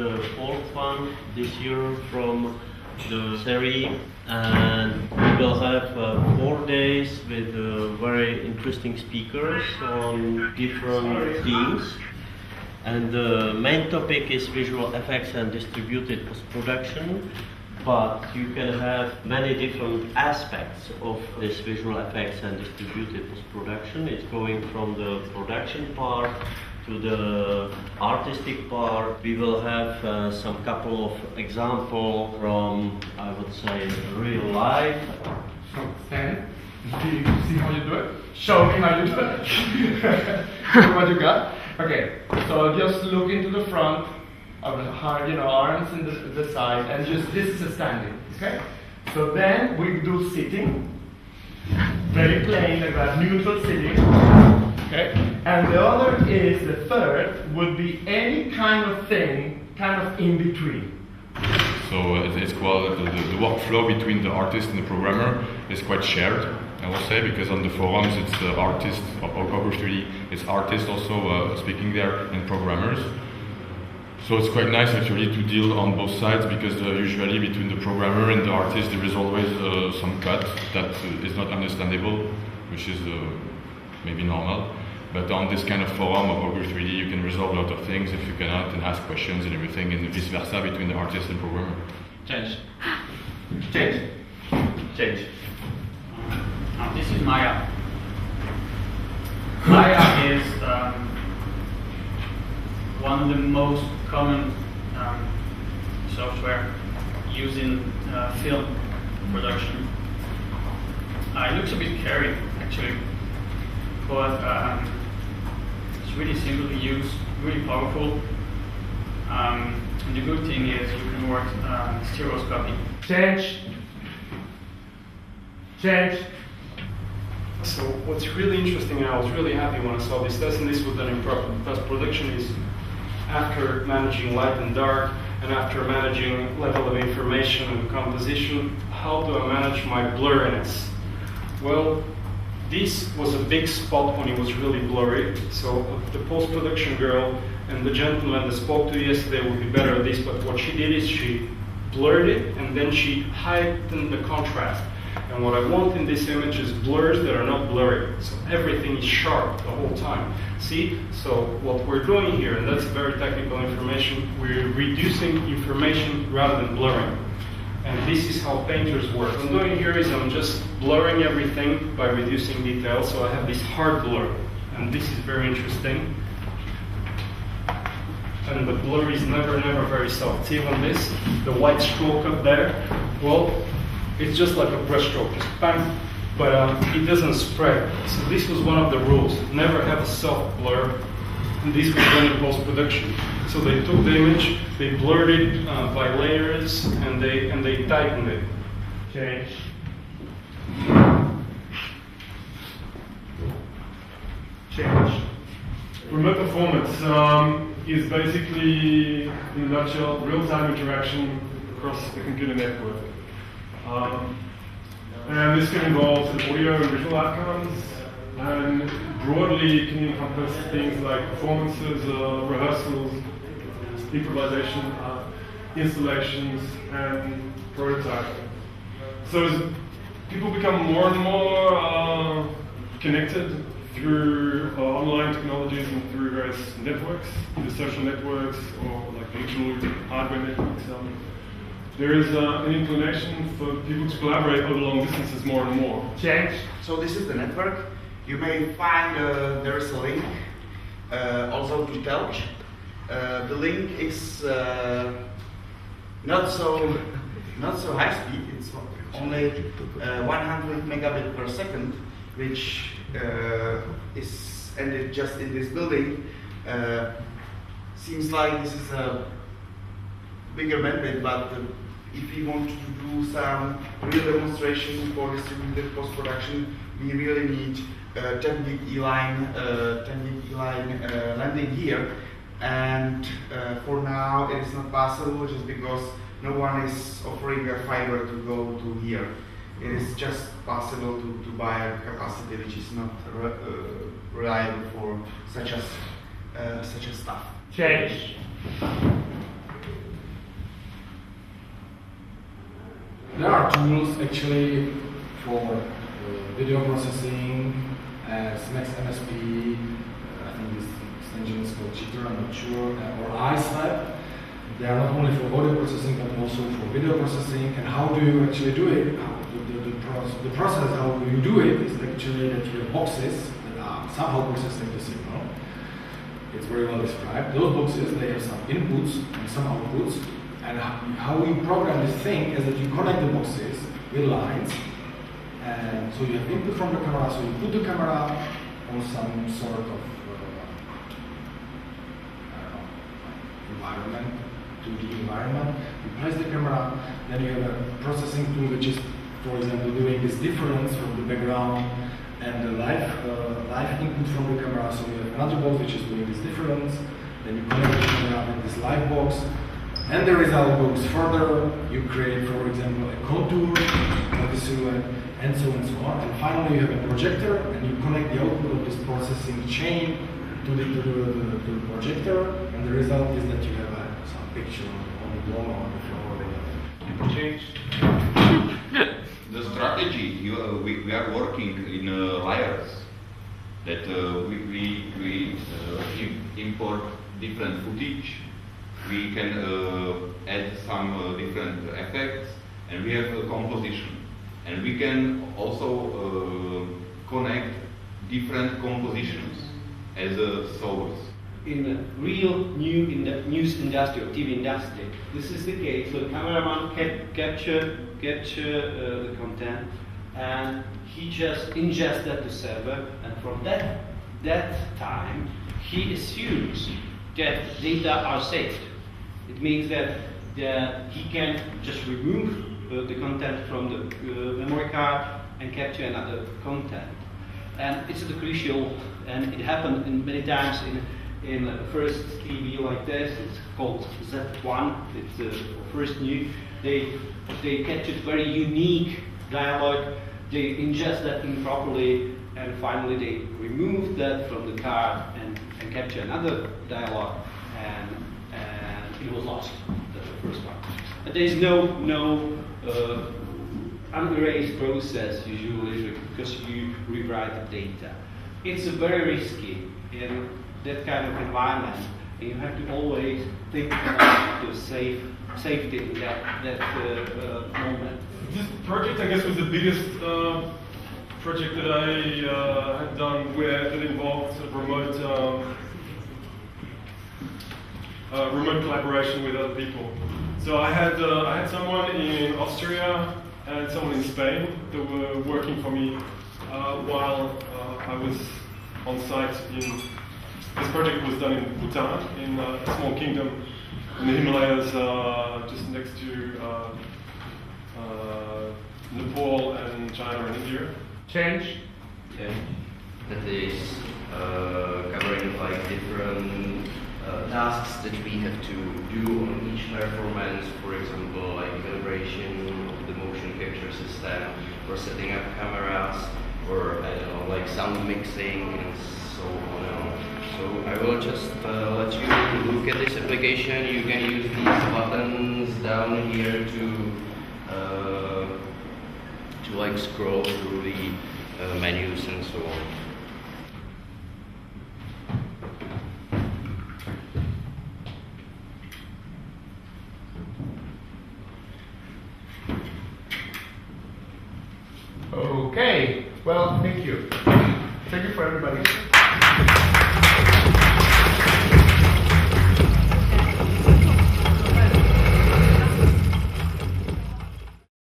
the fourth one this year from the series, and we will have 4 days with very interesting speakers on different themes. And the main topic is visual effects and distributed post-production, but you can have many different aspects of this visual effects and distributed post-production. It's going from the production part to the artistic part. We will have some couple of examples from, I would say, real life. So stand. See how you do it? Show me how you do it. Show what you got. Okay. So just look into the front of the arms in the side, and just this is a standing. Okay. So then we do sitting. Very plain, like that, neutral sitting. Okay. And the other is, the third would be any kind of thing, kind of in between. So it's called the workflow between the artist and the programmer is quite shared, I will say, because on the forums it's the artist, Ogre 3D, it's artists also speaking there and programmers. So it's quite nice actually to deal on both sides, because usually between the programmer and the artist there is always some cut that is not understandable, which is maybe normal. But on this kind of forum of Ogre 3D, you can resolve a lot of things if you cannot, and ask questions and everything, and vice versa between the artist and programmer. Change. Change. Change. This is Maya. Maya is one of the most common software used in film production. It looks a bit scary, actually, but it's really simple to use, really powerful. And the good thing is you can work stereoscopy. Change. Change. So what's really interesting, and I was really happy when I saw this test, and this was done in post-production, is after managing light and dark, and after managing level of information and composition, how do I manage my blurriness? Well, this was a big spot when it was really blurry, so the post-production girl and the gentleman that spoke to you yesterday will be better at this, but what she did is she blurred it and then she heightened the contrast. And what I want in this image is blurs that are not blurry, so everything is sharp the whole time. See, so what we're doing here, and that's very technical information, we're reducing information rather than blurring. And this is how painters work. What I'm doing here is I'm just blurring everything by reducing detail, so I have this hard blur. And this is very interesting. And the blur is never very soft. See on this, the white stroke up there? Well, it's just like a brush stroke, just bang, but it doesn't spread. So this was one of the rules. Never have a soft blur. And this was done in post-production. So they took the image, they blurred it by layers, and they tightened it. Change. Change. Remote performance is basically, in a nutshell, real-time interaction across the computer network. And this can involve audio and visual outcomes, and broadly can encompass things like performances, rehearsals, improvisation, installations, and prototyping. So as people become more and more connected through online technologies and through various networks, either social networks or like digital hardware networks, there is an inclination for people to collaborate over long distances more and more. Change. So this is the network. You may find there is a link also to Telc. The link is not so high speed. It's only 100 megabit per second, which is ended just in this building. Seems like this is a bigger bandwidth, but if we want to do some real demonstration for distributed post-production, we really need 10 gig E-line landing here. And for now, it is not possible just because no one is offering a fiber to go to here. It is just possible to buy a capacity which is not reliable for such as stuff. Change. tools actually for video processing, as Max MSP, I think this extension is called Jitter, I'm not sure, or iSnap. They are not only for audio processing but also for video processing. And how do you actually do it? The process, how you do it, is actually that you have boxes that are somehow processing the signal. It's very well described. Those boxes, they have some inputs and some outputs. And how you program this thing is that you connect the boxes with lines. And so you have input from the camera, so you put the camera on some sort of environment, 2D environment. You place the camera, then you have a processing tool which is, for example, doing this difference from the background and the live input from the camera. So you have another box which is doing this difference. Then you connect the camera with this live box. And the result goes further. You create, for example, a contour of the silhouette, and so on. And finally, you have a projector, and you connect the output of this processing chain to the projector. And the result is that you have some picture on the wall or on the floor. Change. The strategy we are working in layers. That we import different footage. We can add some different effects, and we have a composition. And we can also connect different compositions as a source. In a real news industry or TV industry, this is the case. So the cameraman capture the content, and he just ingests that to server, and from that time he assumes that data are saved. It means that he can just remove the content from the memory card and capture another content. And it's crucial, and it happened many times in the first TV like this. It's called Z1. It's the first new. They captured very unique dialogue. They ingest that improperly, and finally they remove that from the card and capture another dialogue, and it was lost. That's the first one. But there is no unerased process usually because you rewrite the data. It's very risky in that kind of environment, and you have to always think about the safety in that moment. This project, I guess, was the biggest project that I had done where it involved sort of remote collaboration with other people. So I had someone in Austria and someone in Spain that were working for me while I was on site in. This project was done in Bhutan, in a small kingdom in the Himalayas, just next to Nepal and China and India. Change. That is covering like different tasks that we have to do on each performance. For example, like calibration of the motion capture system, or setting up cameras, or I don't know, like sound mixing and so on. So I will just let you look at this application. You can use these buttons down here to like scroll through the menus and so on. Okay, well, thank you. Thank you for everybody.